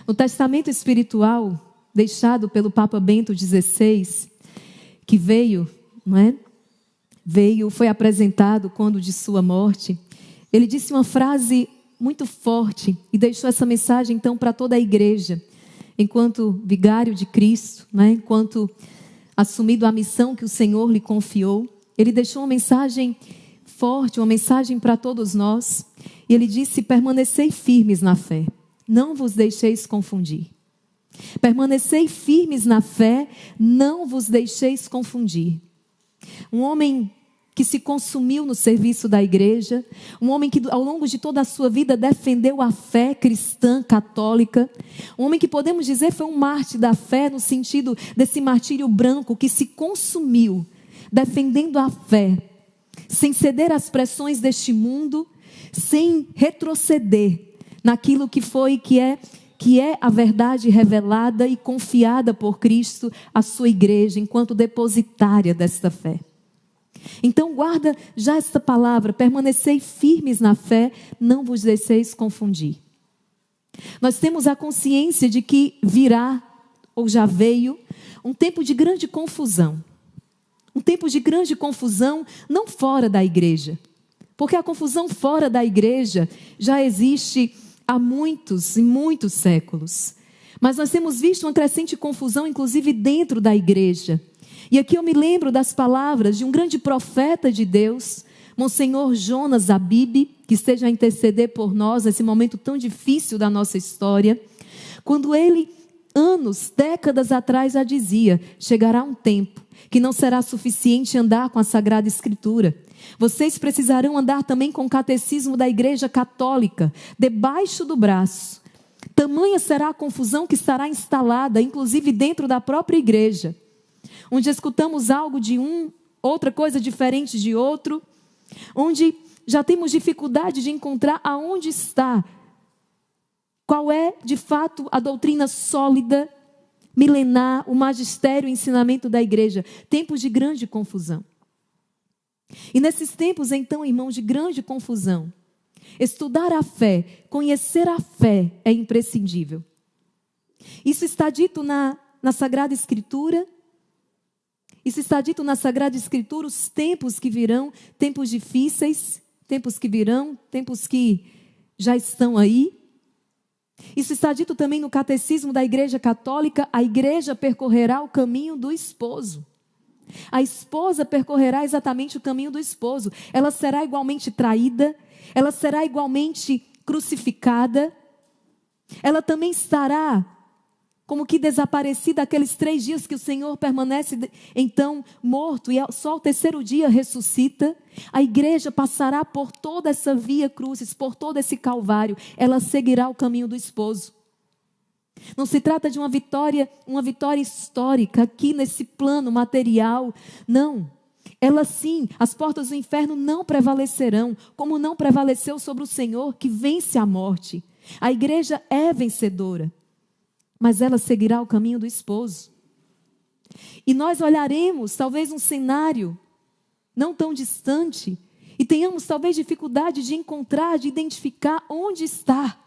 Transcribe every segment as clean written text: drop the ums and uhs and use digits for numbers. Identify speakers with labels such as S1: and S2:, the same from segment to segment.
S1: No testamento espiritual deixado pelo Papa Bento XVI, que veio, não é? Foi apresentado quando de sua morte, ele disse uma frase muito forte e deixou essa mensagem então para toda a igreja, enquanto vigário de Cristo, né? Enquanto assumido a missão que o Senhor lhe confiou, ele deixou uma mensagem forte, uma mensagem para todos nós, e ele disse: permanecei firmes na fé, não vos deixeis confundir. Permanecei firmes na fé, não vos deixeis confundir. Um homem que se consumiu no serviço da igreja, um homem que ao longo de toda a sua vida defendeu a fé cristã católica, um homem que podemos dizer foi um mártir da fé, no sentido desse martírio branco que se consumiu, defendendo a fé, sem ceder às pressões deste mundo, sem retroceder naquilo que é a verdade revelada e confiada por Cristo à sua igreja, enquanto depositária desta fé. Então guarda já esta palavra: permanecei firmes na fé, não vos deixeis confundir. Nós temos a consciência de que virá, ou já veio, um tempo de grande confusão. Um tempo de grande confusão, não fora da igreja, porque a confusão fora da igreja já existe há muitos e muitos séculos. Mas nós temos visto uma crescente confusão, inclusive dentro da igreja. E aqui eu me lembro das palavras de um grande profeta de Deus, Monsenhor Jonas Abib, que esteja a interceder por nós nesse momento tão difícil da nossa história, quando ele, décadas atrás, já dizia: chegará um tempo que não será suficiente andar com a Sagrada Escritura. Vocês precisarão andar também com o catecismo da Igreja Católica, debaixo do braço. Tamanha será a confusão que estará instalada, inclusive dentro da própria igreja, onde escutamos algo de um, outra coisa diferente de outro, onde já temos dificuldade de encontrar aonde está, qual é de fato a doutrina sólida, milenar, o magistério e o ensinamento da igreja. Tempos de grande confusão. E nesses tempos, então, irmãos, de grande confusão, estudar a fé, conhecer a fé é imprescindível. Isso está dito na Sagrada Escritura. Isso está dito na Sagrada Escritura, os tempos que virão, tempos difíceis, tempos que virão, tempos que já estão aí. Isso está dito também no Catecismo da Igreja Católica: a igreja percorrerá o caminho do esposo. A esposa percorrerá exatamente o caminho do esposo. Ela será igualmente traída, ela será igualmente crucificada, ela também estará como que desaparecida aqueles 3 dias que o Senhor permanece então morto, e só ao 3º dia ressuscita. A igreja passará por toda essa via crucis, por todo esse calvário. Ela seguirá o caminho do esposo. Não se trata de uma vitória histórica aqui nesse plano material. Não. Ela sim, as portas do inferno não prevalecerão, como não prevaleceu sobre o Senhor que vence a morte. A igreja é vencedora, mas ela seguirá o caminho do esposo. E nós olharemos talvez um cenário não tão distante e tenhamos talvez dificuldade de encontrar, de identificar onde está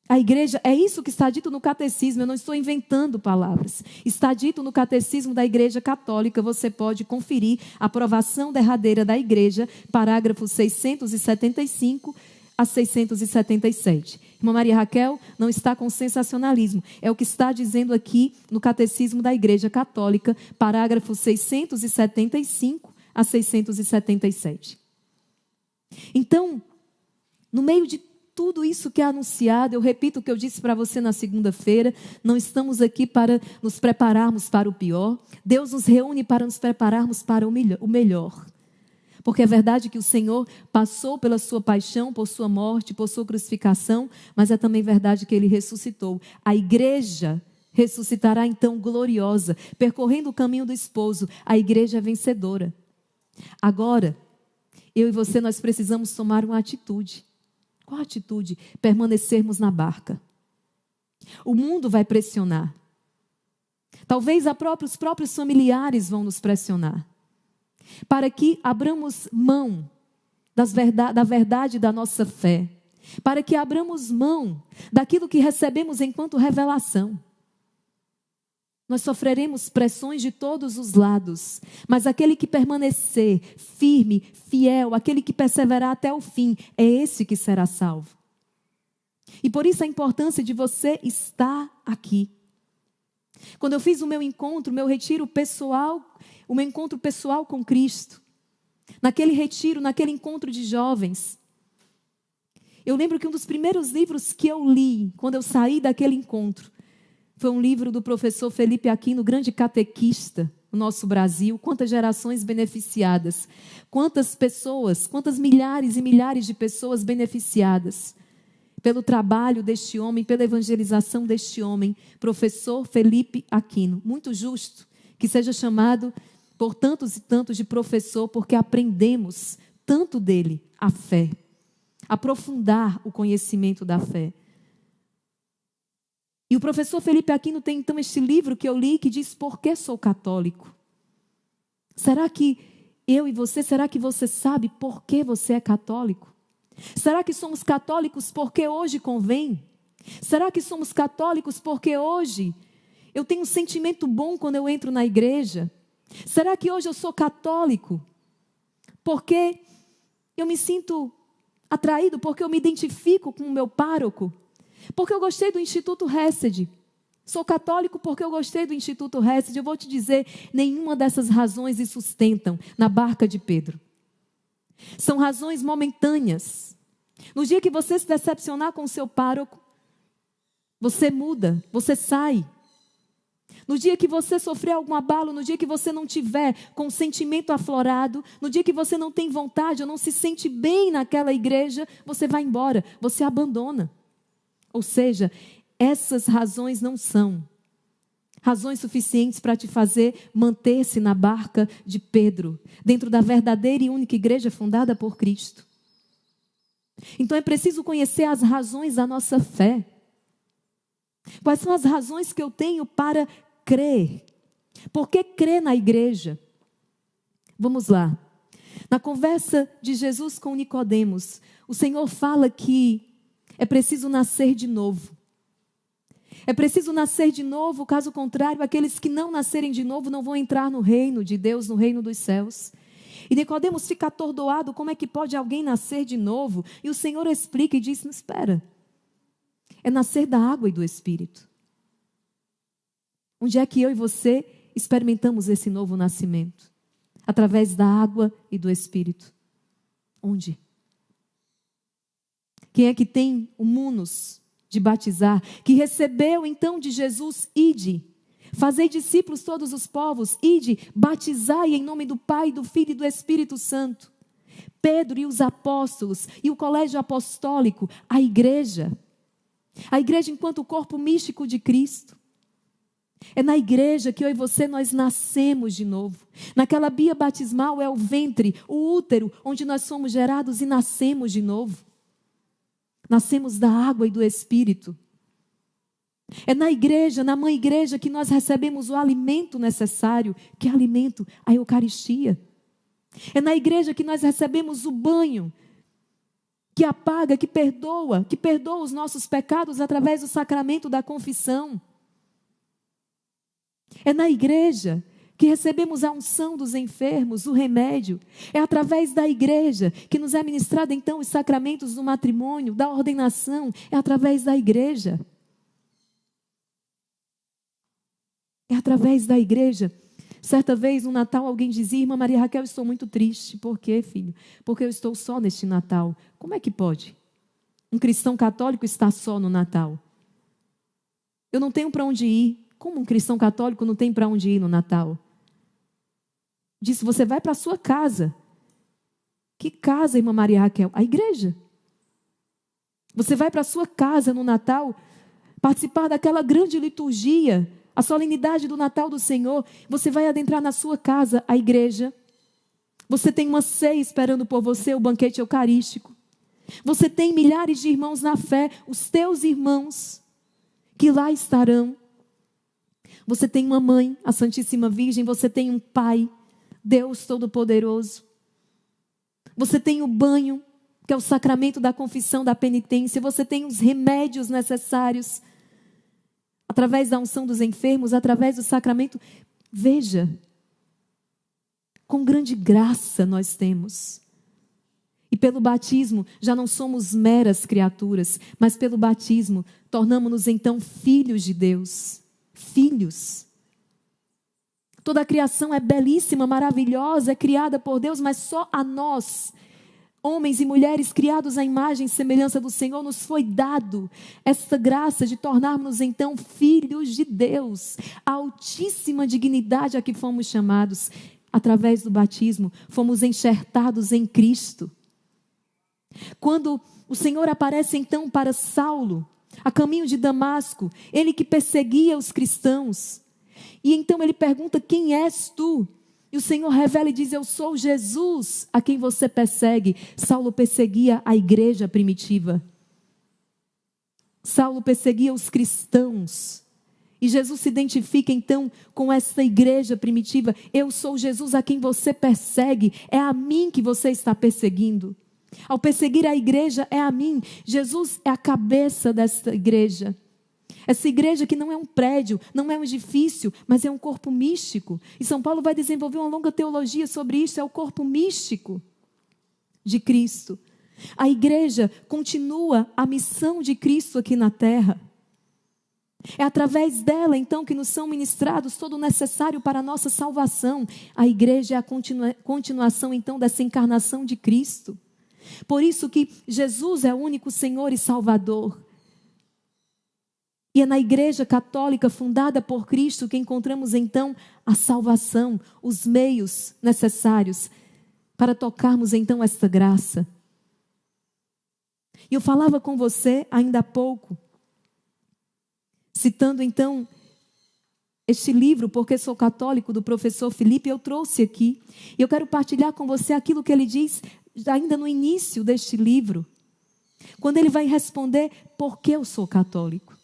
S1: a igreja. É isso que está dito no catecismo, eu não estou inventando palavras. Está dito no catecismo da Igreja Católica, você pode conferir a aprovação derradeira da igreja, parágrafos 675 a 677. Irmã Maria Raquel não está com sensacionalismo. É o que está dizendo aqui no Catecismo da Igreja Católica, parágrafos 675 a 677. Então, no meio de tudo isso que é anunciado, eu repito o que eu disse para você na segunda-feira, não estamos aqui para nos prepararmos para o pior. Deus nos reúne para nos prepararmos para o melhor. Porque é verdade que o Senhor passou pela sua paixão, por sua morte, por sua crucificação, mas é também verdade que Ele ressuscitou. A igreja ressuscitará então gloriosa, percorrendo o caminho do esposo. A igreja é vencedora. Agora, eu e você, nós precisamos tomar uma atitude. Qual a atitude? Permanecermos na barca. O mundo vai pressionar. Talvez os próprios familiares vão nos pressionar, para que abramos mão da verdade da nossa fé, para que abramos mão daquilo que recebemos enquanto revelação. Nós sofreremos pressões de todos os lados, mas aquele que permanecer firme, fiel, aquele que perseverar até o fim, é esse que será salvo. E por isso a importância de você estar aqui. Quando eu fiz o meu encontro, meu retiro pessoal, o meu encontro pessoal com Cristo, naquele retiro, naquele encontro de jovens, eu lembro que um dos primeiros livros que eu li, quando eu saí daquele encontro, foi um livro do professor Felipe Aquino, grande catequista do nosso Brasil. Quantas gerações beneficiadas, quantas pessoas, quantas milhares e milhares de pessoas beneficiadas pelo trabalho deste homem, pela evangelização deste homem, professor Felipe Aquino. Muito justo que seja chamado por tantos e tantos de professor, porque aprendemos tanto dele a fé, aprofundar o conhecimento da fé. E o professor Felipe Aquino tem então este livro que eu li que diz: por que sou católico? Será que eu e você, será que você sabe por que você é católico? Será que somos católicos porque hoje convém? Será que somos católicos porque hoje eu tenho um sentimento bom quando eu entro na igreja? Será que hoje eu sou católico porque eu me sinto atraído, porque eu me identifico com o meu pároco? Porque eu gostei do Instituto Hesed. Sou católico porque eu gostei do Instituto Hesed. Eu vou te dizer, nenhuma dessas razões se sustentam na barca de Pedro. São razões momentâneas. No dia que você se decepcionar com o seu pároco, você muda, você sai. No dia que você sofrer algum abalo, no dia que você não tiver com o sentimento aflorado, no dia que você não tem vontade ou não se sente bem naquela igreja, você vai embora, você abandona. Ou seja, essas razões não são razões suficientes para te fazer manter-se na barca de Pedro, dentro da verdadeira e única igreja fundada por Cristo. Então é preciso conhecer as razões da nossa fé. Quais são as razões que eu tenho para crer? Por que crer na igreja? Vamos lá. Na conversa de Jesus com Nicodemos, o Senhor fala que é preciso nascer de novo. É preciso nascer de novo, caso contrário, aqueles que não nascerem de novo não vão entrar no reino de Deus, no reino dos céus. E Nicodemos fica atordoado, como é que pode alguém nascer de novo? E o Senhor explica e diz: não, espera, é nascer da água e do Espírito. Onde é que eu e você experimentamos esse novo nascimento? Através da água e do Espírito. Onde? Quem é que tem o munus de batizar? Que recebeu então de Jesus: ide, fazei discípulos todos os povos, ide, batizai em nome do Pai, do Filho e do Espírito Santo. Pedro e os apóstolos e o colégio apostólico, a igreja enquanto o corpo místico de Cristo. É na igreja que eu e você nós nascemos de novo. Naquela bia batismal é o ventre, o útero, onde nós somos gerados e nascemos de novo. Nascemos da água e do Espírito. É na igreja, na mãe igreja, que nós recebemos o alimento necessário. Que alimento? A Eucaristia. É na igreja que nós recebemos o banho, que apaga, que perdoa os nossos pecados através do sacramento da confissão. É na igreja que recebemos a unção dos enfermos, o remédio. É através da igreja que nos é ministrado então os sacramentos do matrimônio, da ordenação. É através da igreja. É através da igreja. Certa vez, no Natal, alguém dizia: irmã Maria Raquel, estou muito triste. Por quê, filho? Porque eu estou só neste Natal. Como é que pode? Um cristão católico está só no Natal. Eu não tenho para onde ir. Como um cristão católico não tem para onde ir no Natal? Disse: você vai para a sua casa. Que casa, irmã Maria Raquel? A igreja. Você vai para a sua casa no Natal, participar daquela grande liturgia, a solenidade do Natal do Senhor. Você vai adentrar na sua casa, a igreja. Você tem uma ceia esperando por você, o banquete eucarístico. Você tem milhares de irmãos na fé, os teus irmãos, que lá estarão. Você tem uma mãe, a Santíssima Virgem. Você tem um pai, Deus Todo-Poderoso. Você tem o banho que é o sacramento da confissão, da penitência. Você tem os remédios necessários, através da unção dos enfermos, através do sacramento. Veja, com grande graça nós temos. E pelo batismo, já não somos meras criaturas, mas pelo batismo, tornamos-nos então filhos de Deus. Filhos. Toda a criação é belíssima, maravilhosa, é criada por Deus, mas só a nós, homens e mulheres criados à imagem e semelhança do Senhor, nos foi dado esta graça de tornarmos então filhos de Deus. A altíssima dignidade a que fomos chamados, através do batismo, fomos enxertados em Cristo. Quando o Senhor aparece então para Saulo, a caminho de Damasco, ele que perseguia os cristãos, e então ele pergunta: quem és tu? E o Senhor revela e diz: eu sou Jesus, a quem você persegue. Saulo perseguia a igreja primitiva. Saulo perseguia os cristãos. E Jesus se identifica então com essa igreja primitiva. Eu sou Jesus a quem você persegue. É a mim que você está perseguindo. Ao perseguir a igreja, é a mim. Jesus é a cabeça dessa igreja. Essa igreja que não é um prédio, não é um edifício, mas é um corpo místico. E São Paulo vai desenvolver uma longa teologia sobre isso. É o corpo místico de Cristo. A igreja continua a missão de Cristo aqui na terra. É através dela, então, que nos são ministrados todo o necessário para a nossa salvação. A igreja é a continuação, então, dessa encarnação de Cristo. Por isso que Jesus é o único Senhor e Salvador. E é na igreja católica fundada por Cristo que encontramos, então, a salvação, os meios necessários para tocarmos, então, esta graça. E eu falava com você ainda há pouco, citando então este livro, Porque Sou Católico, do professor Felipe, eu trouxe aqui. E eu quero partilhar com você aquilo que ele diz ainda no início deste livro, quando ele vai responder por que eu sou católico.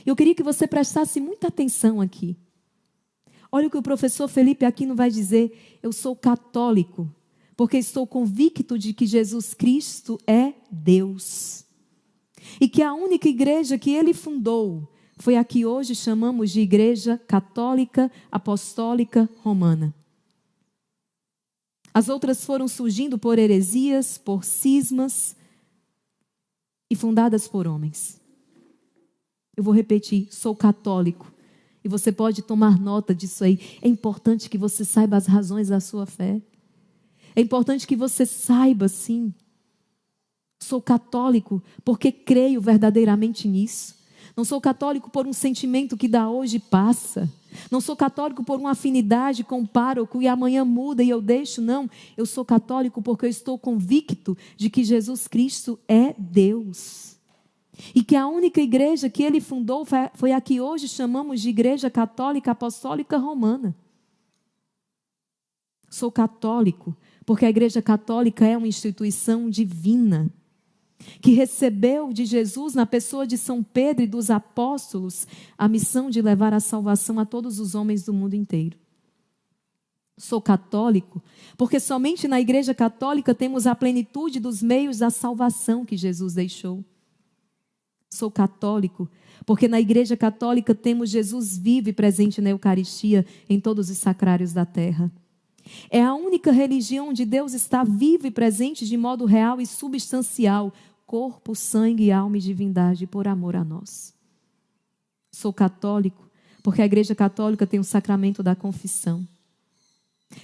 S1: Eu queria que você prestasse muita atenção aqui. Olha o que o professor Felipe Aquino vai dizer: eu sou católico porque estou convicto de que Jesus Cristo é Deus. E que a única igreja que ele fundou foi a que hoje chamamos de Igreja Católica Apostólica Romana. As outras foram surgindo por heresias, por cismas e fundadas por homens. Eu vou repetir: sou católico. E você pode tomar nota disso aí. É importante que você saiba as razões da sua fé. É importante que você saiba, sim. Sou católico porque creio verdadeiramente nisso. Não sou católico por um sentimento que da hoje passa. Não sou católico por uma afinidade com o pároco e amanhã muda e eu deixo. Não, eu sou católico porque eu estou convicto de que Jesus Cristo é Deus. E que a única igreja que ele fundou foi a que hoje chamamos de Igreja Católica Apostólica Romana. Sou católico porque a Igreja Católica é uma instituição divina, que recebeu de Jesus, na pessoa de São Pedro e dos apóstolos, a missão de levar a salvação a todos os homens do mundo inteiro. Sou católico porque somente na Igreja Católica temos a plenitude dos meios da salvação que Jesus deixou. Sou católico porque na Igreja Católica temos Jesus vivo e presente na Eucaristia em todos os sacrários da terra. É a única religião onde Deus está vivo e presente de modo real e substancial, corpo, sangue, alma e divindade, por amor a nós. Sou católico porque a Igreja Católica tem o sacramento da confissão,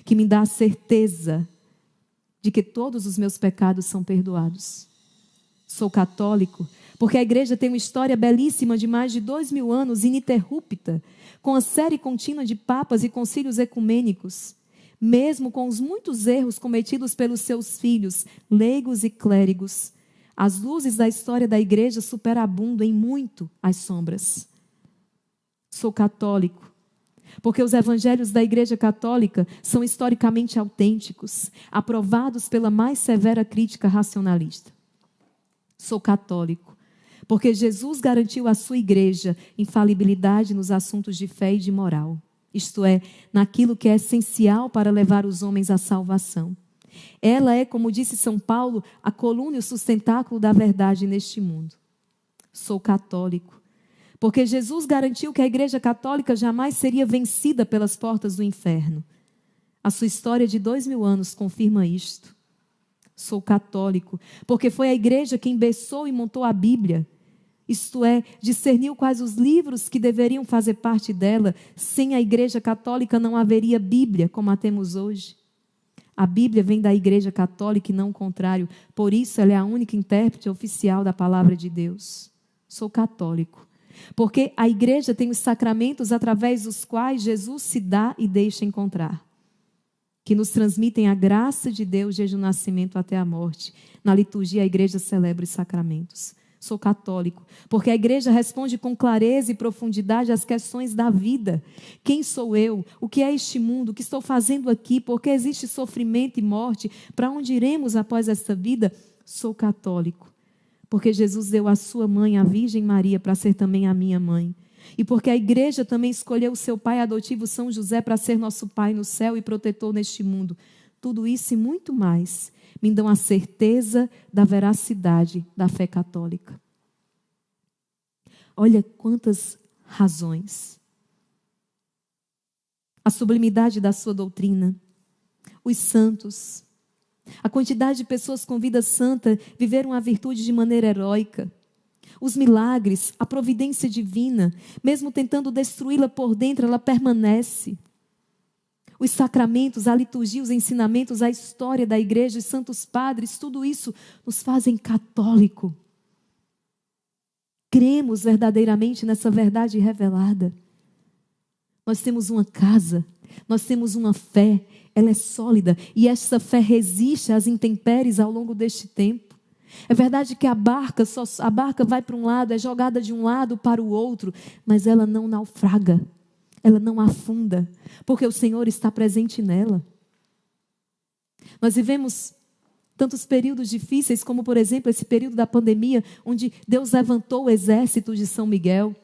S1: que me dá a certeza de que todos os meus pecados são perdoados. Sou católico porque a igreja tem uma história belíssima de mais de 2000 anos, ininterrupta, com a série contínua de papas e concílios ecumênicos, mesmo com os muitos erros cometidos pelos seus filhos, leigos e clérigos. As luzes da história da igreja superabundam em muito as sombras. Sou católico porque os evangelhos da Igreja Católica são historicamente autênticos, aprovados pela mais severa crítica racionalista. Sou católico porque Jesus garantiu à sua igreja infalibilidade nos assuntos de fé e de moral, isto é, naquilo que é essencial para levar os homens à salvação. Ela é, como disse São Paulo, a coluna e o sustentáculo da verdade neste mundo. Sou católico, porque Jesus garantiu que a Igreja Católica jamais seria vencida pelas portas do inferno. A sua história de 2000 anos confirma isto. Sou católico, porque foi a Igreja quem embeçou e montou a Bíblia. Isto é, discerniu quais os livros que deveriam fazer parte dela. Sem a Igreja Católica não haveria Bíblia, como a temos hoje. A Bíblia vem da Igreja Católica e não o contrário. Por isso, ela é a única intérprete oficial da palavra de Deus. Sou católico, porque a Igreja tem os sacramentos através dos quais Jesus se dá e deixa encontrar, que nos transmitem a graça de Deus desde o nascimento até a morte. Na liturgia, a Igreja celebra os sacramentos. Sou católico, porque a Igreja responde com clareza e profundidade às questões da vida. Quem sou eu? O que é este mundo? O que estou fazendo aqui? Por que existe sofrimento e morte? Para onde iremos após esta vida? Sou católico, porque Jesus deu a sua mãe, a Virgem Maria, para ser também a minha mãe. E porque a Igreja também escolheu o seu pai adotivo São José para ser nosso pai no céu e protetor neste mundo. Tudo isso e muito mais me dão a certeza da veracidade da fé católica. Olha quantas razões. A sublimidade da sua doutrina, os santos, a quantidade de pessoas com vida santa viveram a virtude de maneira heróica. Os milagres, a providência divina, mesmo tentando destruí-la por dentro, ela permanece. Os sacramentos, a liturgia, os ensinamentos, a história da igreja, os santos padres, tudo isso nos fazem católico. Cremos verdadeiramente nessa verdade revelada. Nós temos uma casa, nós temos uma fé, ela é sólida e essa fé resiste às intempéries ao longo deste tempo. É verdade que a barca vai para um lado, é jogada de um lado para o outro, mas ela não naufraga. Ela não afunda, porque o Senhor está presente nela. Nós vivemos tantos períodos difíceis, como por exemplo esse período da pandemia, onde Deus levantou o exército de São Miguel.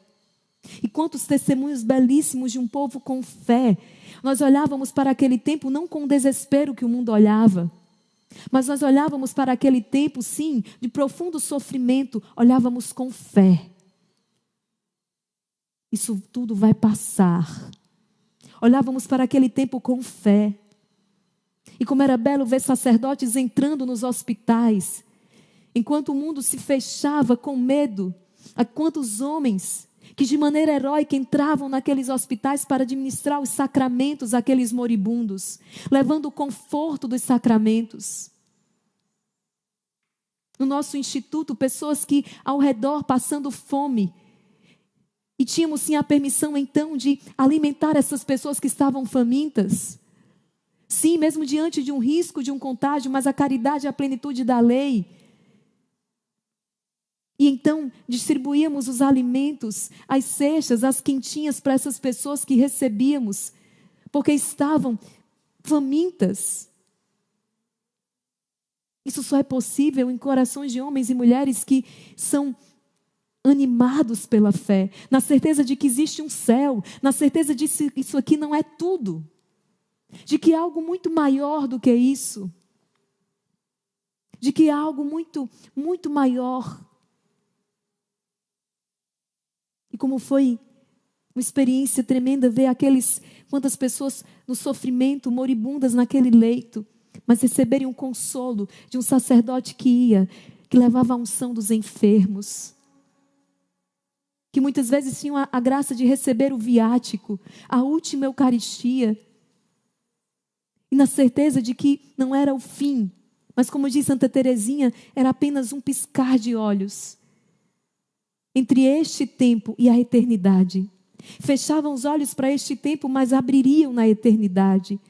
S1: E quantos testemunhos belíssimos de um povo com fé. Nós olhávamos para aquele tempo não com o desespero que o mundo olhava, mas nós olhávamos para aquele tempo, sim, de profundo sofrimento, olhávamos com fé. Isso tudo vai passar. Olhávamos para aquele tempo com fé. E como era belo ver sacerdotes entrando nos hospitais, enquanto o mundo se fechava com medo, a quantos homens que de maneira heróica entravam naqueles hospitais para administrar os sacramentos àqueles moribundos, levando o conforto dos sacramentos. No nosso instituto, pessoas que ao redor passando fome, e tínhamos sim a permissão então de alimentar essas pessoas que estavam famintas. Sim, mesmo diante de um risco, de um contágio, mas a caridade é a plenitude da lei. E então distribuíamos os alimentos, as cestas, as quentinhas para essas pessoas que recebíamos, porque estavam famintas. Isso só é possível em corações de homens e mulheres que são animados pela fé, na certeza de que existe um céu, na certeza de que isso aqui não é tudo, de que há algo muito maior do que isso, de que há algo muito, muito maior. E como foi uma experiência tremenda ver quantas pessoas no sofrimento, moribundas naquele leito, mas receberem um consolo de um sacerdote que levava a unção dos enfermos, que muitas vezes tinham a graça de receber o viático, a última Eucaristia, e na certeza de que não era o fim, mas como diz Santa Teresinha, era apenas um piscar de olhos entre este tempo e a eternidade. Fechavam os olhos para este tempo, mas abririam na eternidade.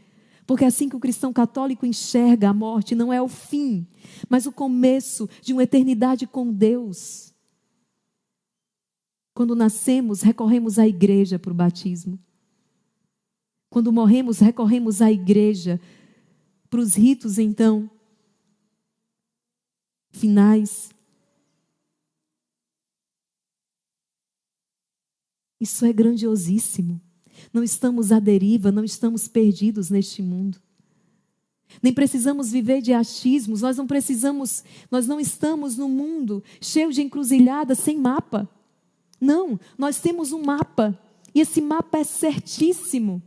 S1: Porque é assim que o cristão católico enxerga a morte, não é o fim, mas o começo de uma eternidade com Deus. Quando nascemos, recorremos à igreja para o batismo. Quando morremos, recorremos à igreja para os ritos, então, finais. Isso é grandiosíssimo. Não estamos à deriva, não estamos perdidos neste mundo. Nem precisamos viver de achismos, nós não estamos num mundo cheio de encruzilhadas sem mapa. Não, nós temos um mapa, e esse mapa é certíssimo.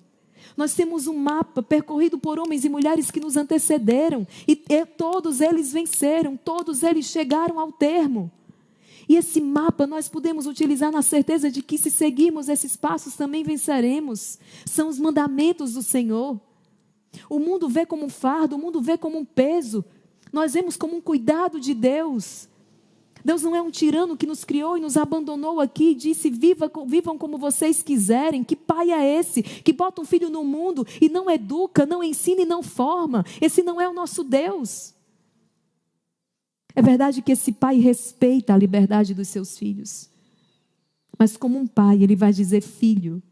S1: Nós temos um mapa percorrido por homens e mulheres que nos antecederam, e todos eles venceram, todos eles chegaram ao termo. E esse mapa nós podemos utilizar na certeza de que, se seguirmos esses passos, também venceremos. São os mandamentos do Senhor. O mundo vê como um fardo, o mundo vê como um peso. Nós vemos como um cuidado de Deus. Deus não é um tirano que nos criou e nos abandonou aqui e disse: vivam como vocês quiserem. Que pai é esse que bota um filho no mundo e não educa, não ensina e não forma? Esse não é o nosso Deus. É verdade que esse pai respeita a liberdade dos seus filhos. Mas como um pai, ele vai dizer: filho,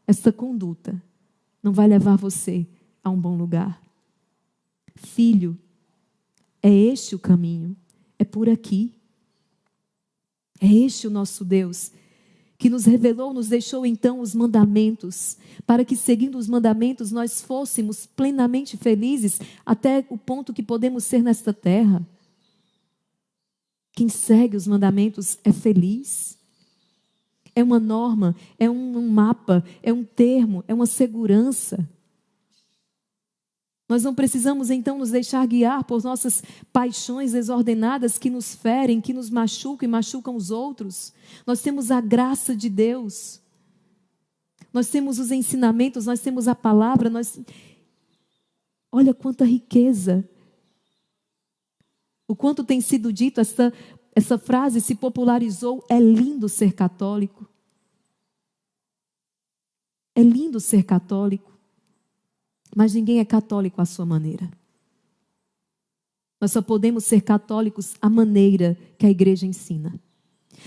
S1: esta conduta não vai levar você a um bom lugar. Filho, é este o caminho, é por aqui. É este o nosso Deus, que nos revelou, nos deixou então os mandamentos, para que, seguindo os mandamentos, nós fôssemos plenamente felizes até o ponto que podemos ser nesta terra. Quem segue os mandamentos é feliz. É uma norma, é um mapa, é um termo, é uma segurança. Nós não precisamos então nos deixar guiar por nossas paixões desordenadas que nos ferem, que nos machucam e machucam os outros. Nós temos a graça de Deus. Nós temos os ensinamentos, nós temos a palavra. Olha quanta riqueza. O quanto tem sido dito, essa frase se popularizou: é lindo ser católico. É lindo ser católico. Mas ninguém é católico à sua maneira. Nós só podemos ser católicos à maneira que a igreja ensina.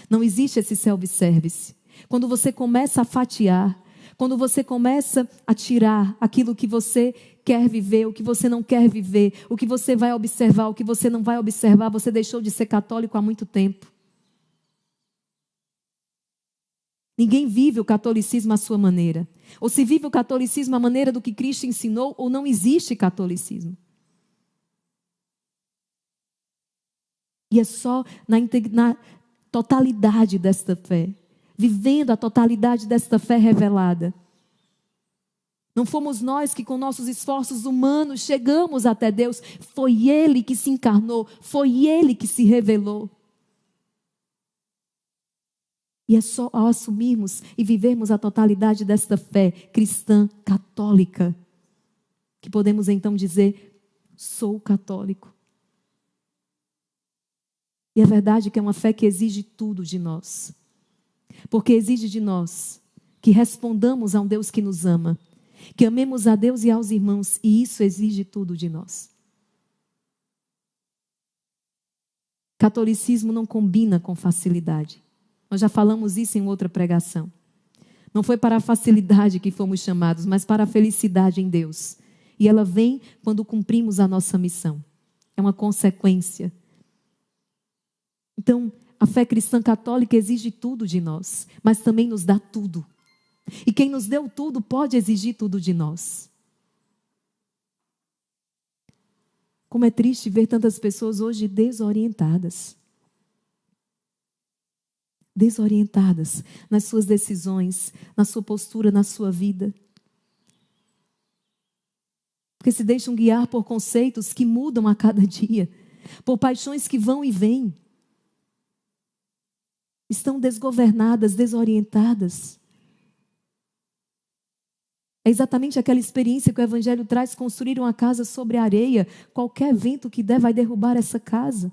S1: Não existe esse self-service. Quando você começa a fatiar, quando você começa a tirar aquilo que você quer viver, o que você não quer viver, o que você vai observar, o que você não vai observar, você deixou de ser católico há muito tempo. Ninguém vive o catolicismo à sua maneira. Ou se vive o catolicismo à maneira do que Cristo ensinou, ou não existe catolicismo. E é só na totalidade desta fé, vivendo a totalidade desta fé revelada. Não fomos nós que, com nossos esforços humanos, chegamos até Deus. Foi Ele que se encarnou, foi Ele que se revelou. E é só ao assumirmos e vivermos a totalidade desta fé cristã católica que podemos então dizer: sou católico. E é verdade que é uma fé que exige tudo de nós. Porque exige de nós que respondamos a um Deus que nos ama, que amemos a Deus e aos irmãos, e isso exige tudo de nós. Catolicismo não combina com facilidade. Nós já falamos isso em outra pregação. Não foi para a facilidade que fomos chamados, mas para a felicidade em Deus. E ela vem quando cumprimos a nossa missão. É uma consequência. Então, a fé cristã católica exige tudo de nós, mas também nos dá tudo. E quem nos deu tudo pode exigir tudo de nós. Como é triste ver tantas pessoas hoje desorientadas. Desorientadas nas suas decisões, na sua postura, na sua vida. Porque se deixam guiar por conceitos que mudam a cada dia, por paixões que vão e vêm. Estão desgovernadas, desorientadas. É exatamente aquela experiência que o Evangelho traz: construir uma casa sobre a areia. Qualquer vento que der vai derrubar essa casa.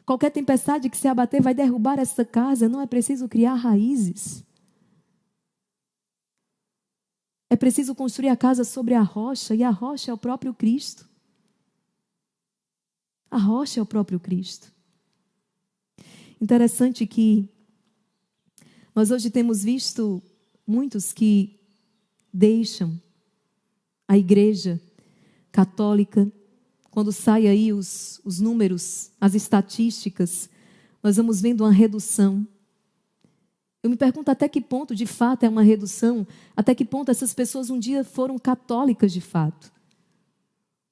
S1: Qualquer tempestade que se abater vai derrubar essa casa. Não é preciso criar raízes. É preciso construir a casa sobre a rocha, e a rocha é o próprio Cristo. A rocha é o próprio Cristo. Interessante que nós hoje temos visto muitos que deixam a igreja católica. Quando saem aí os números, as estatísticas, nós vamos vendo uma redução. Eu me pergunto até que ponto de fato é uma redução, até que ponto essas pessoas um dia foram católicas de fato.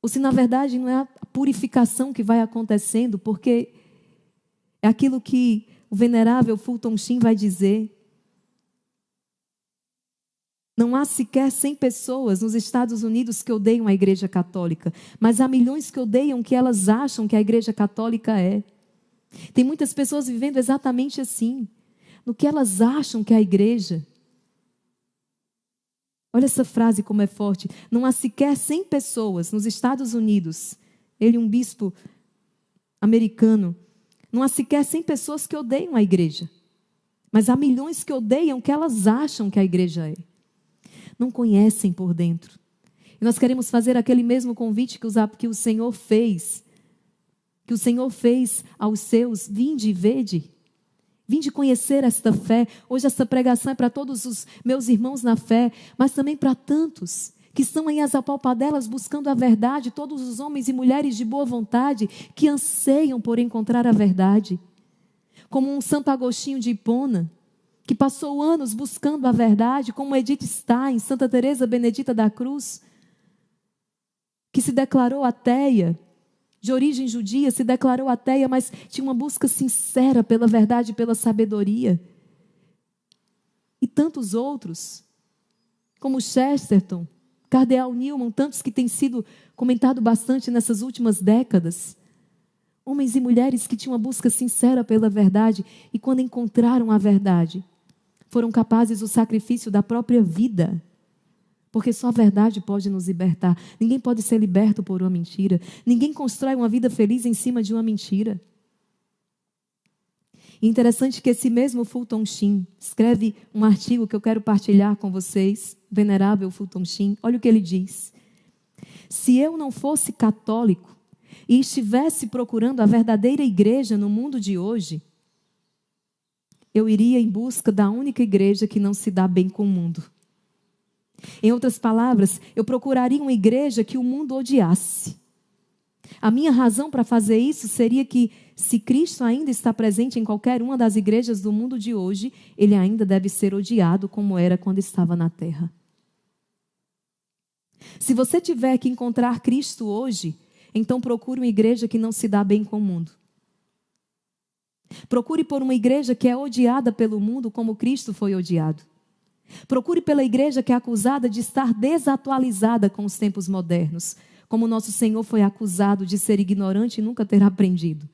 S1: ou se na verdade não é a purificação que vai acontecendo, porque é aquilo que o venerável Fulton Sheen vai dizer. Não há sequer 100 pessoas nos Estados Unidos que odeiam a Igreja Católica, mas há milhões que odeiam o que elas acham que a Igreja Católica é. Tem muitas pessoas vivendo exatamente assim, no que elas acham que é a Igreja. Olha essa frase como é forte. Não há sequer 100 pessoas nos Estados Unidos, ele um bispo americano, não há sequer 100 pessoas que odeiam a Igreja, mas há milhões que odeiam o que elas acham que a Igreja é. Não conhecem por dentro. E nós queremos fazer aquele mesmo convite que o Senhor fez. Que o Senhor fez aos seus: vinde e vede. Vinde conhecer esta fé. Hoje essa pregação é para todos os meus irmãos na fé, mas também para tantos que estão em as apalpadelas buscando a verdade, todos os homens e mulheres de boa vontade que anseiam por encontrar a verdade. Como um Santo Agostinho de Hipona, que passou anos buscando a verdade, como Edith Stein, Santa Teresa Benedita da Cruz, que se declarou ateia, de origem judia, se declarou ateia, mas tinha uma busca sincera pela verdade e pela sabedoria. E tantos outros, como Chesterton, Cardeal Newman, tantos que têm sido comentado bastante nessas últimas décadas. Homens e mulheres que tinham uma busca sincera pela verdade e quando encontraram a verdade, foram capazes do sacrifício da própria vida. Porque só a verdade pode nos libertar. Ninguém pode ser liberto por uma mentira. Ninguém constrói uma vida feliz em cima de uma mentira. E interessante que esse mesmo Fulton Sheen escreve um artigo que eu quero partilhar com vocês, venerável Fulton Sheen. Olha o que ele diz. Se eu não fosse católico e estivesse procurando a verdadeira igreja no mundo de hoje, eu iria em busca da única igreja que não se dá bem com o mundo. Em outras palavras, eu procuraria uma igreja que o mundo odiasse. A minha razão para fazer isso seria que, se Cristo ainda está presente em qualquer uma das igrejas do mundo de hoje, ele ainda deve ser odiado como era quando estava na terra. Se você tiver que encontrar Cristo hoje, então procure uma igreja que não se dá bem com o mundo. Procure por uma igreja que é odiada pelo mundo como Cristo foi odiado. Procure pela igreja que é acusada de estar desatualizada com os tempos modernos, como nosso Senhor foi acusado de ser ignorante e nunca ter aprendido.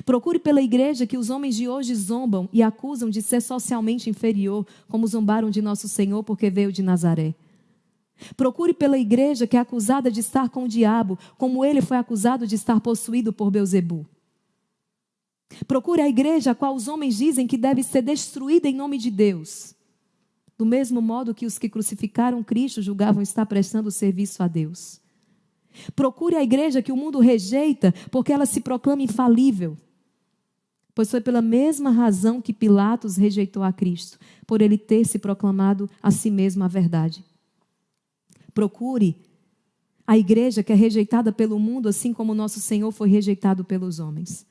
S1: Procure pela igreja que os homens de hoje zombam e acusam de ser socialmente inferior, como zombaram de nosso Senhor porque veio de Nazaré. Procure pela igreja que é acusada de estar com o diabo, como ele foi acusado de estar possuído por Belzebu. Procure a igreja a qual os homens dizem que deve ser destruída em nome de Deus. Do mesmo modo que os que crucificaram Cristo julgavam estar prestando serviço a Deus. Procure a igreja que o mundo rejeita porque ela se proclama infalível. Pois foi pela mesma razão que Pilatos rejeitou a Cristo, por ele ter se proclamado a si mesmo a verdade. Procure a igreja que é rejeitada pelo mundo, assim como nosso Senhor foi rejeitado pelos homens.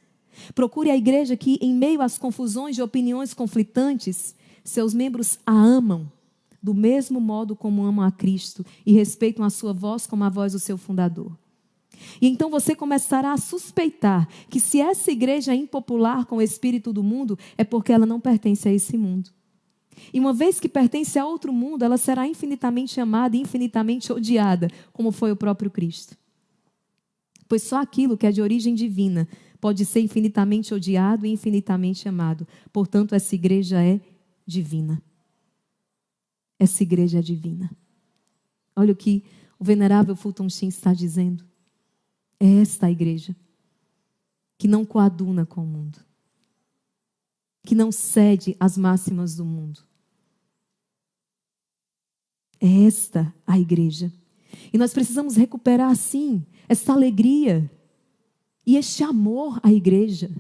S1: Procure a igreja que, em meio às confusões de opiniões conflitantes, seus membros a amam, do mesmo modo como amam a Cristo e respeitam a sua voz como a voz do seu fundador. E então você começará a suspeitar que se essa igreja é impopular com o espírito do mundo, é porque ela não pertence a esse mundo. E uma vez que pertence a outro mundo, ela será infinitamente amada e infinitamente odiada, como foi o próprio Cristo. Pois só aquilo que é de origem divina pode ser infinitamente odiado e infinitamente amado. Portanto, essa igreja é divina. Essa igreja é divina. Olha o que o venerável Fulton Sheen está dizendo. É esta a igreja que não coaduna com o mundo, que não cede às máximas do mundo. É esta a igreja. E nós precisamos recuperar, sim, essa alegria e este amor à igreja.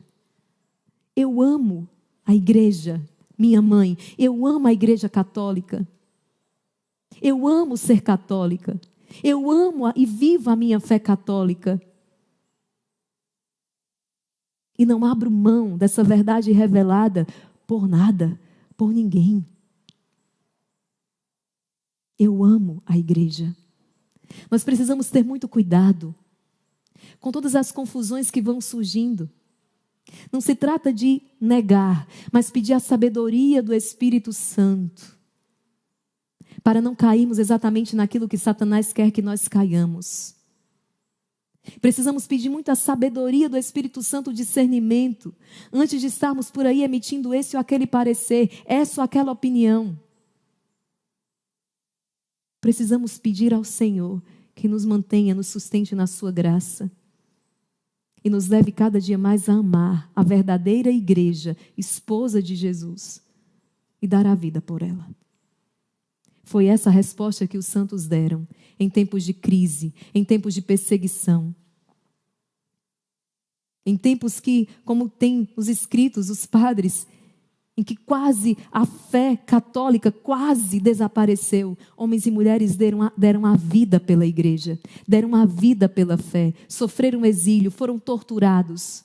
S1: Eu amo a igreja, minha mãe. Eu amo a igreja católica. Eu amo ser católica. Eu amo e vivo a minha fé católica. E não abro mão dessa verdade revelada por nada, por ninguém. Eu amo a igreja. Nós precisamos ter muito cuidado com todas as confusões que vão surgindo. Não se trata de negar, mas pedir a sabedoria do Espírito Santo, para não cairmos exatamente naquilo que Satanás quer que nós caiamos. Precisamos pedir muita sabedoria do Espírito Santo, discernimento, antes de estarmos por aí emitindo esse ou aquele parecer, essa ou aquela opinião. Precisamos pedir ao Senhor que nos mantenha, nos sustente na sua graça e nos leve cada dia mais a amar a verdadeira igreja, esposa de Jesus, e dar a vida por ela. Foi essa a resposta que os santos deram em tempos de crise, em tempos de perseguição. Em tempos que, como tem os escritos, os padres, em que quase a fé católica quase desapareceu. Homens e mulheres deram a vida pela igreja, deram a vida pela fé, sofreram exílio, foram torturados,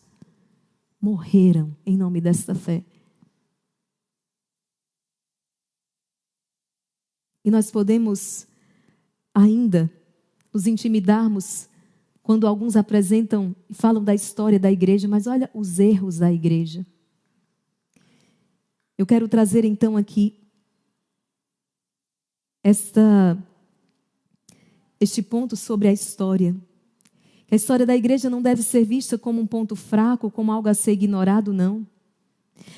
S1: morreram em nome desta fé. E nós podemos ainda nos intimidarmos quando alguns apresentam e falam da história da igreja, mas olha os erros da igreja. Eu quero trazer então aqui este ponto sobre a história. A história da igreja não deve ser vista como um ponto fraco, como algo a ser ignorado, não.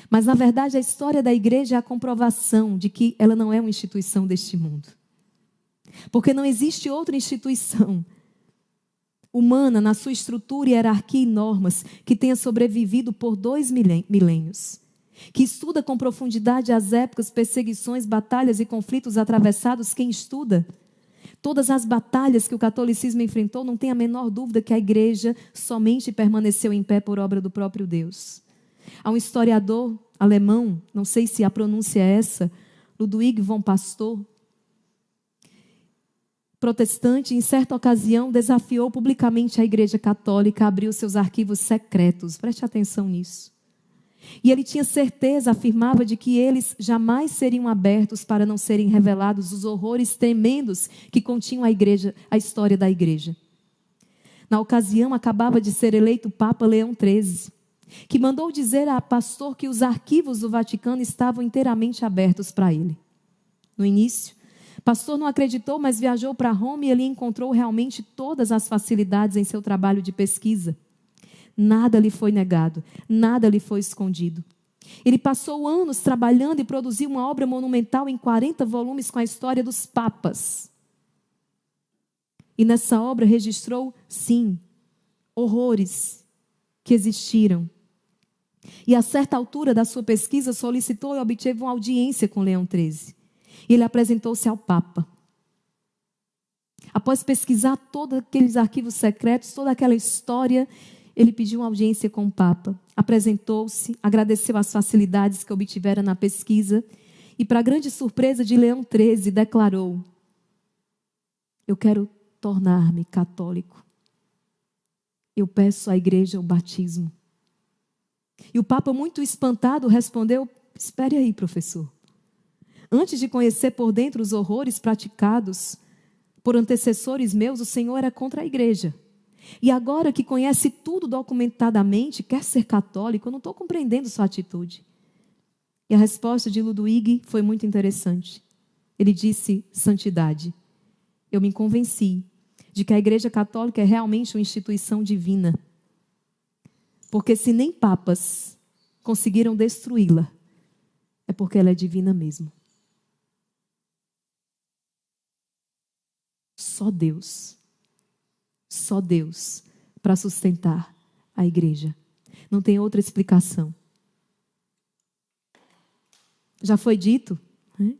S1: Mas, na verdade, a história da igreja é a comprovação de que ela não é uma instituição deste mundo. Porque não existe outra instituição humana, na sua estrutura, hierarquia e normas, que tenha sobrevivido por 2 milênios. Que estuda com profundidade as épocas, perseguições, batalhas e conflitos atravessados. Quem estuda todas as batalhas que o catolicismo enfrentou, não tem a menor dúvida que a igreja somente permaneceu em pé por obra do próprio Deus. Há um historiador alemão, não sei se a pronúncia é essa, Ludwig von Pastor, protestante, em certa ocasião desafiou publicamente a igreja católica a abrir os seus arquivos secretos. Preste atenção nisso. E ele tinha certeza, afirmava, de que eles jamais seriam abertos para não serem revelados os horrores tremendos que continham a história da igreja. Na ocasião, acabava de ser eleito Papa Leão XIII, que mandou dizer a Pastor que os arquivos do Vaticano estavam inteiramente abertos para ele. No início, Pastor não acreditou, mas viajou para Roma e ele encontrou realmente todas as facilidades em seu trabalho de pesquisa. Nada lhe foi negado, nada lhe foi escondido. Ele passou anos trabalhando e produziu uma obra monumental em 40 volumes com a história dos papas. E nessa obra registrou, sim, horrores que existiram. E a certa altura da sua pesquisa solicitou e obteve uma audiência com Leão XIII. E ele apresentou-se ao Papa. Após pesquisar todos aqueles arquivos secretos, toda aquela história, ele pediu uma audiência com o Papa, apresentou-se, agradeceu as facilidades que obtivera na pesquisa e, para grande surpresa de Leão XIII, declarou: eu quero tornar-me católico. Eu peço à igreja o batismo. E o Papa, muito espantado, respondeu: espere aí, professor. Antes de conhecer por dentro os horrores praticados por antecessores meus, o Senhor era contra a igreja. E agora que conhece tudo documentadamente, quer ser católico, eu não estou compreendendo sua atitude. E a resposta de Ludwig foi muito interessante. Ele disse: santidade. Eu me convenci de que a Igreja Católica é realmente uma instituição divina. Porque se nem papas conseguiram destruí-la, é porque ela é divina mesmo. Só Deus para sustentar a igreja. Não tem outra explicação. Já foi dito, né,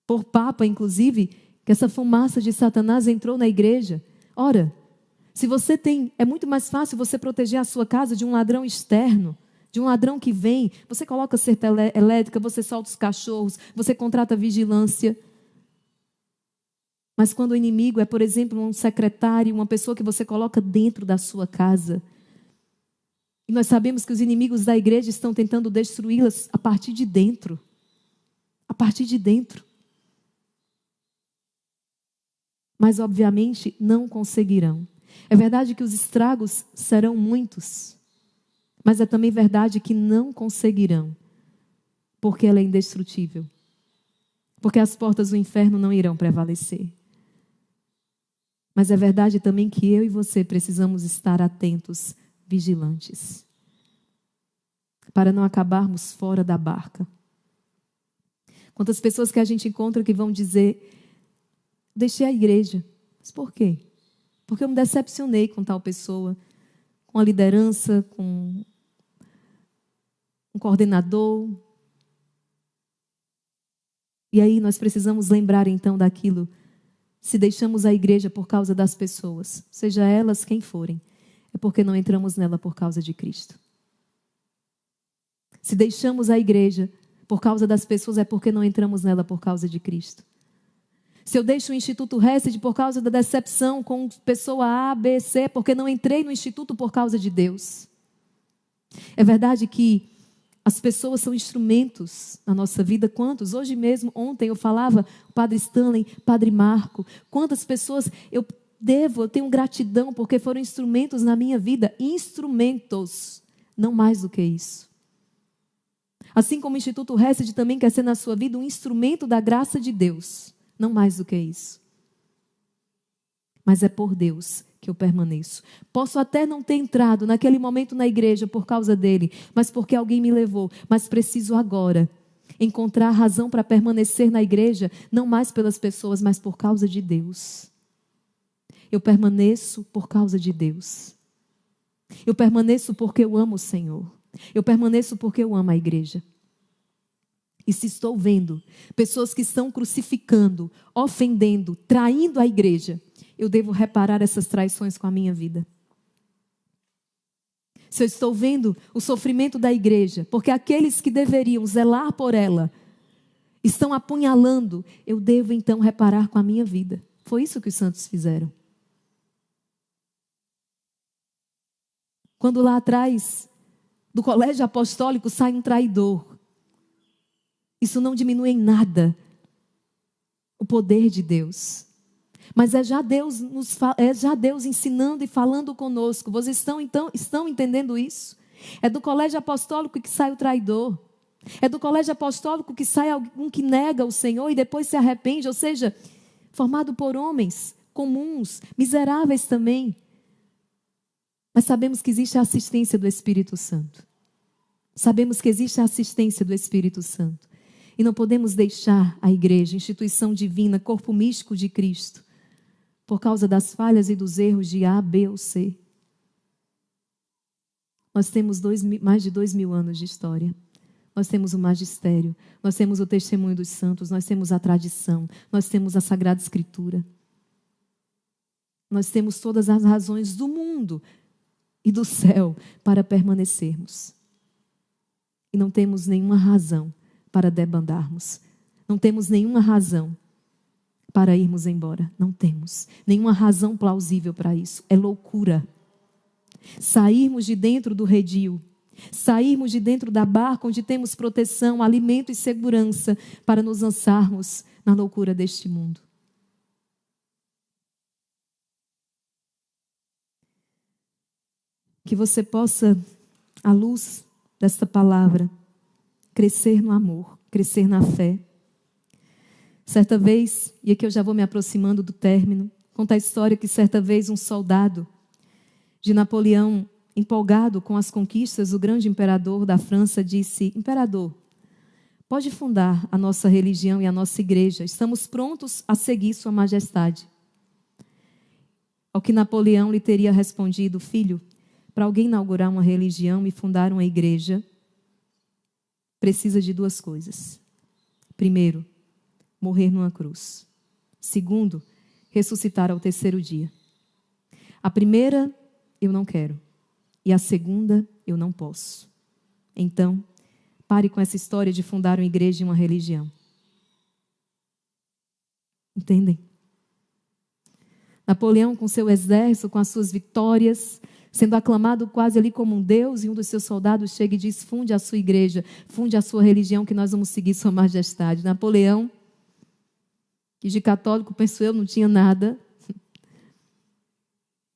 S1: por Papa, inclusive, que essa fumaça de Satanás entrou na igreja. Ora, se você é muito mais fácil você proteger a sua casa de um ladrão externo, de um ladrão que vem, você coloca cerca elétrica, você solta os cachorros, você contrata vigilância. Mas quando o inimigo é, por exemplo, um secretário, uma pessoa que você coloca dentro da sua casa, e nós sabemos que os inimigos da igreja estão tentando destruí-las a partir de dentro. A partir de dentro. Mas, obviamente, não conseguirão. É verdade que os estragos serão muitos, mas é também verdade que não conseguirão, porque ela é indestrutível. Porque as portas do inferno não irão prevalecer. Mas é verdade também que eu e você precisamos estar atentos, vigilantes, para não acabarmos fora da barca. Quantas pessoas que a gente encontra que vão dizer: deixei a igreja. Mas por quê? Porque eu me decepcionei com tal pessoa, com a liderança, com um coordenador. E aí nós precisamos lembrar então daquilo. Se deixamos a igreja por causa das pessoas, seja elas quem forem, é porque não entramos nela por causa de Cristo. Se deixamos a igreja por causa das pessoas, é porque não entramos nela por causa de Cristo. Se eu deixo o Instituto Hesed por causa da decepção com pessoa A, B, C, porque não entrei no Instituto por causa de Deus. É verdade que as pessoas são instrumentos na nossa vida. Quantos? Hoje mesmo, ontem eu falava, o Padre Stanley, Padre Marco. Quantas pessoas eu tenho gratidão porque foram instrumentos na minha vida. Instrumentos, não mais do que isso. Assim como o Instituto Hesed também quer ser na sua vida um instrumento da graça de Deus. Não mais do que isso. Mas é por Deus que eu permaneço. Posso até não ter entrado naquele momento na igreja por causa dele, mas porque alguém me levou. Mas preciso agora encontrar razão para permanecer na igreja, não mais pelas pessoas, mas por causa de Deus. Eu permaneço por causa de Deus. Eu permaneço porque eu amo o Senhor. Eu permaneço porque eu amo a igreja. E se estou vendo pessoas que estão crucificando, ofendendo, traindo a igreja, eu devo reparar essas traições com a minha vida. Se eu estou vendo o sofrimento da igreja, porque aqueles que deveriam zelar por ela estão apunhalando, eu devo então reparar com a minha vida. Foi isso que os santos fizeram. Quando lá atrás do colégio apostólico sai um traidor, isso não diminui em nada o poder de Deus. Mas é já Deus ensinando e falando conosco. Vocês estão entendendo isso? É do colégio apostólico que sai o traidor. É do colégio apostólico que sai algum que nega o Senhor e depois se arrepende. Ou seja, formado por homens comuns, miseráveis também. Mas sabemos que existe a assistência do Espírito Santo. Sabemos que existe a assistência do Espírito Santo. E não podemos deixar a igreja, instituição divina, corpo místico de Cristo, por causa das falhas e dos erros de A, B ou C. Nós temos mais de 2.000 anos de história. Nós temos o magistério, nós temos o testemunho dos santos, nós temos a tradição, nós temos a Sagrada Escritura. Nós temos todas as razões do mundo e do céu para permanecermos. E não temos nenhuma razão para debandarmos. Não temos nenhuma razão para irmos embora. Não temos nenhuma razão plausível para isso. É loucura. Sairmos de dentro do redil, sairmos de dentro da barca onde temos proteção, alimento e segurança para nos lançarmos na loucura deste mundo. Que você possa, à luz desta palavra, crescer no amor, crescer na fé. Certa vez, e aqui eu já vou me aproximando do término, conta a história que certa vez um soldado de Napoleão, empolgado com as conquistas do grande imperador da França, disse: Imperador, pode fundar a nossa religião e a nossa igreja, estamos prontos a seguir sua majestade. Ao que Napoleão lhe teria respondido: Filho, para alguém inaugurar uma religião e fundar uma igreja, precisa de 2 coisas. Primeiro, morrer numa cruz. Segundo, ressuscitar ao 3º dia. A primeira, eu não quero. E a segunda, eu não posso. Então, pare com essa história de fundar uma igreja e uma religião. Entendem? Napoleão, com seu exército, com as suas vitórias, sendo aclamado quase ali como um deus, e um dos seus soldados chega e diz: funde a sua igreja, funde a sua religião, que nós vamos seguir sua majestade. Napoleão, que de católico, penso eu, não tinha nada,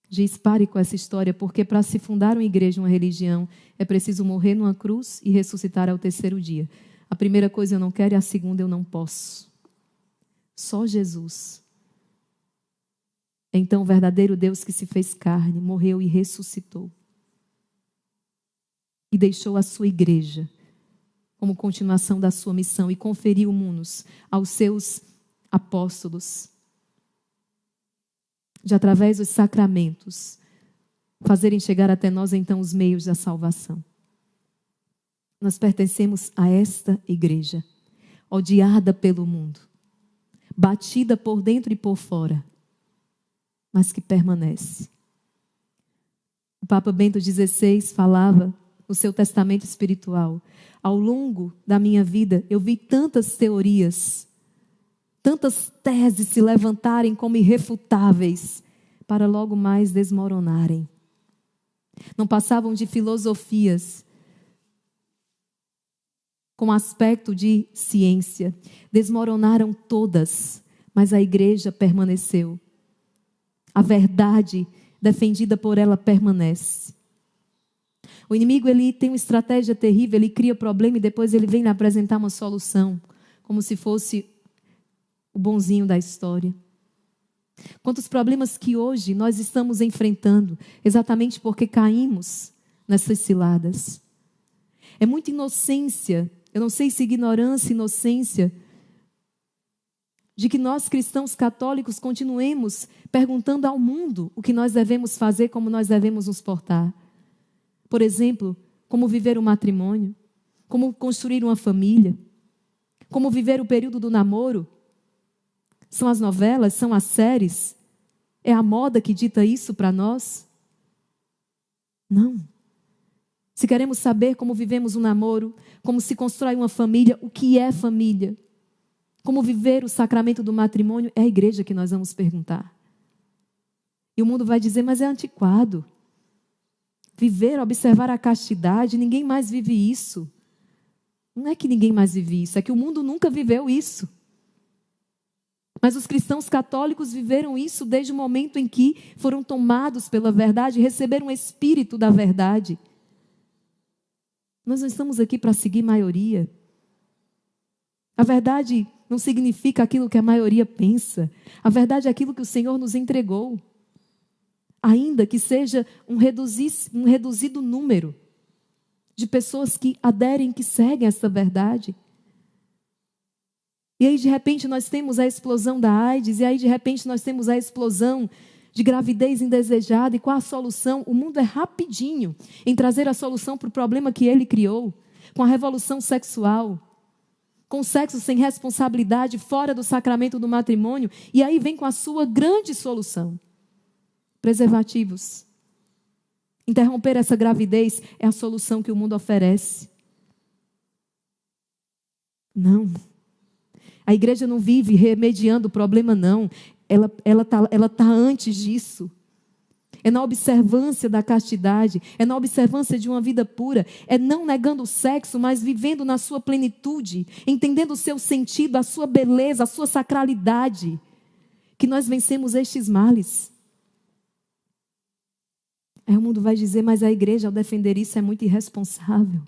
S1: Diz: pare com essa história, porque para se fundar uma igreja, uma religião, é preciso morrer numa cruz e ressuscitar ao terceiro dia. A primeira coisa eu não quero e a segunda eu não posso. Só Jesus. Então o verdadeiro Deus que se fez carne, morreu e ressuscitou. E deixou a sua igreja como continuação da sua missão e conferiu munus aos seus apóstolos, de através dos sacramentos, fazerem chegar até nós então os meios da salvação. Nós pertencemos a esta igreja, odiada pelo mundo, batida por dentro e por fora, mas que permanece. O Papa Bento XVI falava no seu testamento espiritual: ao longo da minha vida eu vi tantas teorias, tantas teses se levantarem como irrefutáveis, para logo mais desmoronarem. Não passavam de filosofias com aspecto de ciência. Desmoronaram todas, mas a igreja permaneceu. A verdade defendida por ela permanece. O inimigo, ele tem uma estratégia terrível, ele cria problema e depois ele vem lhe apresentar uma solução, como se fosse o bonzinho da história. Quantos problemas que hoje nós estamos enfrentando, exatamente porque caímos nessas ciladas. É muita inocência, eu não sei se ignorância, inocência, de que nós cristãos católicos continuemos perguntando ao mundo o que nós devemos fazer, como nós devemos nos portar. Por exemplo, como viver um matrimônio, como construir uma família, como viver o período do namoro. São as novelas, são as séries? É a moda que dita isso para nós? Não. Se queremos saber como vivemos um namoro, como se constrói uma família, o que é família, como viver o sacramento do matrimônio, é a igreja que nós vamos perguntar. E o mundo vai dizer: mas é antiquado. Viver, observar a castidade, ninguém mais vive isso. Não é que ninguém mais vive isso, é que o mundo nunca viveu isso. Mas os cristãos católicos viveram isso desde o momento em que foram tomados pela verdade, receberam o espírito da verdade. Nós não estamos aqui para seguir maioria. A verdade não significa aquilo que a maioria pensa. A verdade é aquilo que o Senhor nos entregou. Ainda que seja um reduzido número de pessoas que aderem, que seguem essa verdade. E aí, de repente, nós temos a explosão da AIDS, e aí, de repente, nós temos a explosão de gravidez indesejada. E qual a solução? O mundo é rapidinho em trazer a solução para o problema que ele criou, com a revolução sexual, com o sexo sem responsabilidade, fora do sacramento do matrimônio. E aí vem com a sua grande solução: preservativos. Interromper essa gravidez é a solução que o mundo oferece. Não. A igreja não vive remediando o problema, não. Ela tá antes disso. É na observância da castidade, é na observância de uma vida pura, é não negando o sexo, mas vivendo na sua plenitude, entendendo o seu sentido, a sua beleza, a sua sacralidade, que nós vencemos estes males. Aí o mundo vai dizer: mas a igreja, ao defender isso, é muito irresponsável.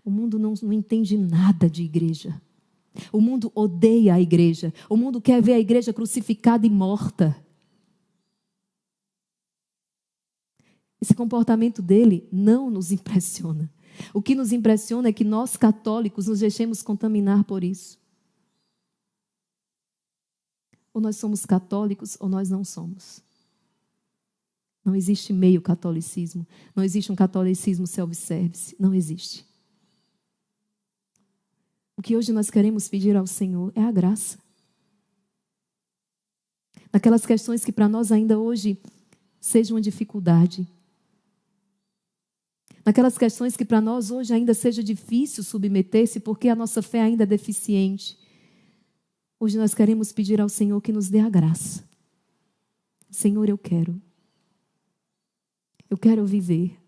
S1: O mundo não entende nada de igreja. O mundo odeia a igreja. O mundo quer ver a igreja crucificada e morta. Esse comportamento dele não nos impressiona. O que nos impressiona é que nós, católicos, nos deixemos contaminar por isso. Ou nós somos católicos ou nós não somos. Não existe meio catolicismo. Não existe um catolicismo self-service. Não existe. O que hoje nós queremos pedir ao Senhor é a graça. Naquelas questões que para nós ainda hoje sejam uma dificuldade. Naquelas questões que para nós hoje ainda seja difícil submeter-se porque a nossa fé ainda é deficiente. Hoje nós queremos pedir ao Senhor que nos dê a graça. Senhor, eu quero viver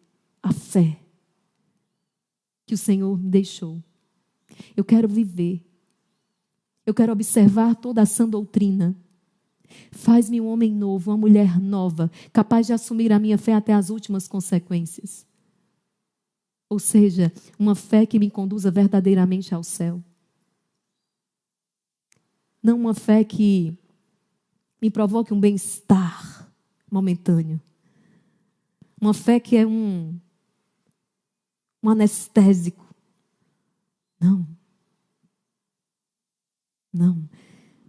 S1: a fé que o Senhor me deixou. Eu quero viver. Eu quero observar toda a sã doutrina. Faz-me um homem novo, uma mulher nova, capaz de assumir a minha fé até as últimas consequências. Ou seja, uma fé que me conduza verdadeiramente ao céu. Não uma fé que me provoque um bem-estar momentâneo. Uma fé que é um anestésico. Não. Não.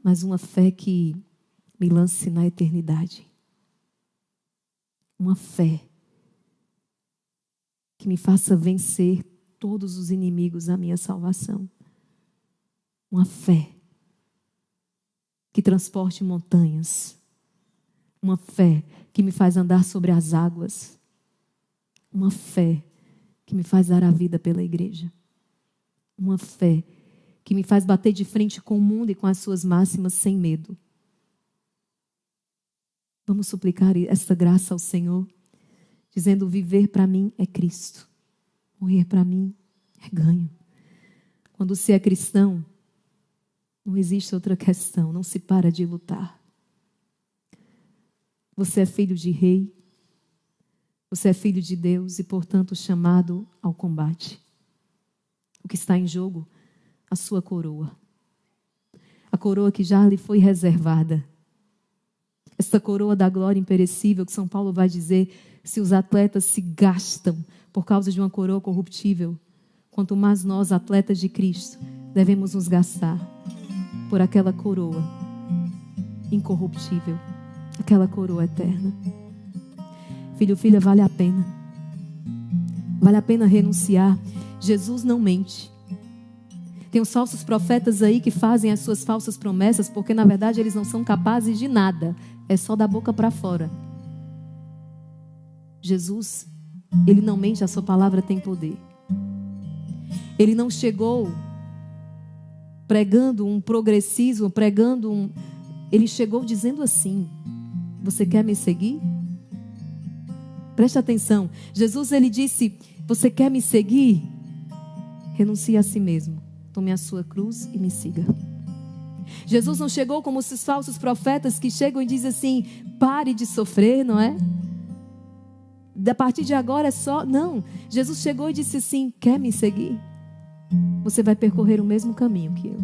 S1: Mas uma fé que me lance na eternidade. Uma fé que me faça vencer todos os inimigos da minha salvação. Uma fé que transporte montanhas. Uma fé que me faz andar sobre as águas. Uma fé que me faz dar a vida pela igreja. Uma fé que me faz bater de frente com o mundo e com as suas máximas sem medo. Vamos suplicar esta graça ao Senhor, dizendo: viver para mim é Cristo, morrer para mim é ganho. Quando se é cristão, não existe outra questão, não se para de lutar. Você é filho de rei, você é filho de Deus e, portanto, chamado ao combate. O que está em jogo? A sua coroa. A coroa que já lhe foi reservada. Esta coroa da glória imperecível que São Paulo vai dizer: se os atletas se gastam por causa de uma coroa corruptível, quanto mais nós, atletas de Cristo, devemos nos gastar por aquela coroa incorruptível, aquela coroa eterna. Filho, filha, vale a pena. Vale a pena renunciar. Jesus não mente. Tem os falsos profetas aí que fazem as suas falsas promessas, porque na verdade eles não são capazes de nada. É só da boca para fora. Jesus, ele não mente, a sua palavra tem poder. Ele não chegou pregando um progressismo, ele chegou dizendo assim: você quer me seguir? Preste atenção. Jesus, ele disse: você quer me seguir? Renuncie a si mesmo. Tome a sua cruz e me siga. Jesus não chegou como esses falsos profetas que chegam e dizem assim: pare de sofrer, não é? A partir de agora é só... Não. Jesus chegou e disse assim: quer me seguir? Você vai percorrer o mesmo caminho que eu.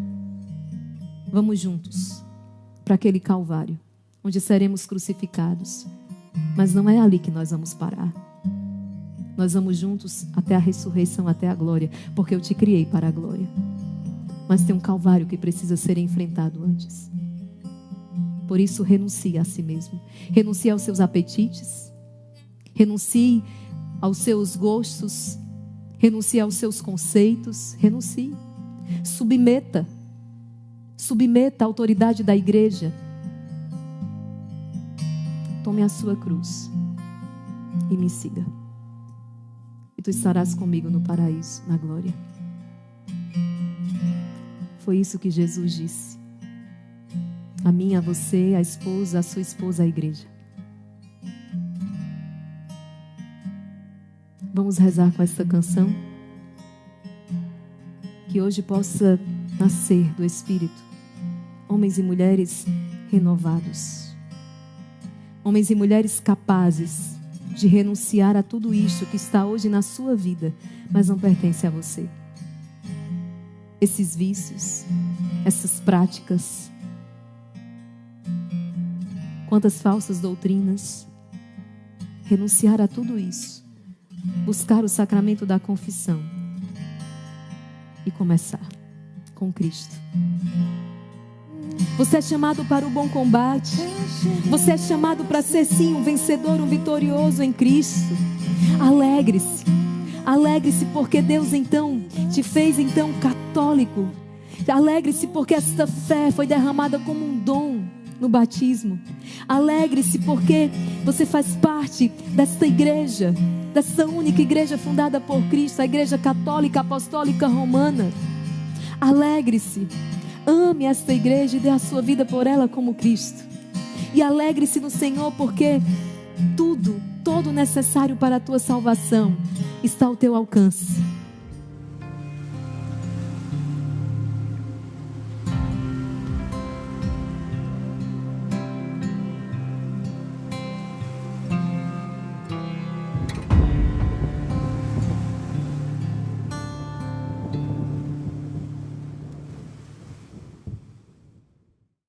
S1: Vamos juntos para aquele Calvário, onde seremos crucificados. Mas não é ali que nós vamos parar. Nós vamos juntos até a ressurreição, até a glória, porque eu te criei para a glória. Mas tem um Calvário que precisa ser enfrentado antes. Por isso, renuncie a si mesmo. Renuncie aos seus apetites. Renuncie aos seus gostos. Renuncie aos seus conceitos. Renuncie. Submeta a autoridade da igreja. Tome a sua cruz e me siga. E tu estarás comigo no paraíso, na glória. Foi isso que Jesus disse. A mim, a você, a esposa, a sua esposa, a igreja. Vamos rezar com esta canção. Que hoje possa nascer do Espírito homens e mulheres renovados. Homens e mulheres capazes de renunciar a tudo isto que está hoje na sua vida, mas não pertence a você. Esses vícios, essas práticas, quantas falsas doutrinas. Renunciar a tudo isso, buscar o sacramento da confissão e começar com Cristo. Você é chamado para o bom combate. Você é chamado para ser sim um vencedor, um vitorioso em Cristo. Alegre-se. Alegre-se porque Deus então te fez então católico. Alegre-se porque esta fé foi derramada como um dom no batismo. Alegre-se porque você faz parte desta igreja, dessa única igreja fundada por Cristo, a Igreja Católica Apostólica Romana. Alegre-se. Ame esta igreja e dê a sua vida por ela como Cristo. E alegre-se no Senhor porque todo necessário para a tua salvação está ao teu alcance.